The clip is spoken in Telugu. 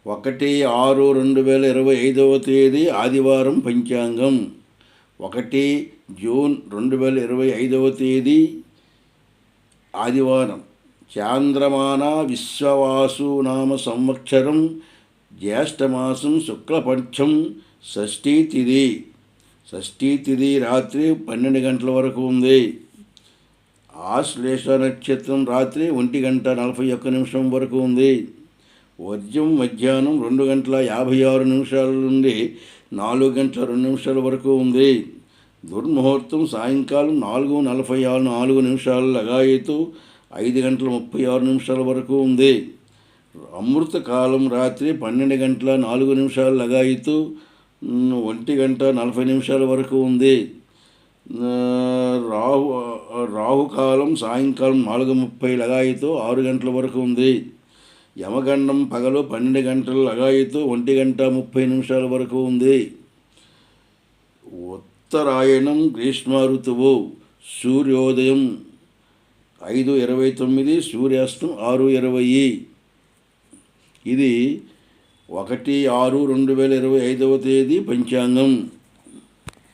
1/6/2025 తేదీ ఆదివారం పంచాంగం. 1 జూన్ 2025 తేదీ ఆదివారం. చాంద్రమాన విశ్వవాసునామ సంవత్సరం జ్యేష్ఠమాసం శుక్లపక్షం షష్ఠీ తిథి రాత్రి 12 గంటల వరకు ఉంది. ఆశ్లేష నక్షత్రం రాత్రి 1:41 వరకు ఉంది. వర్జం మధ్యాహ్నం 2:56 నుండి 4:02 వరకు ఉంది. దుర్ముహూర్తం సాయంకాలం 4:46 లగాయతు 5:36 వరకు ఉంది. అమృతకాలం రాత్రి 12:04 లగాయతు 1:40 వరకు ఉంది. రాహుకాలం సాయంకాలం 4:30 లగాయతు 6 గంటల వరకు ఉంది. యమగండం పగలు 12 గంటల లగాయతు 1:30 వరకు ఉంది. ఉత్తరాయణం గ్రీష్మ ఋతువు. సూర్యోదయం 5:29, సూర్యాస్తం 6:20. ఇది 1/6/2025 తేదీ పంచాంగం.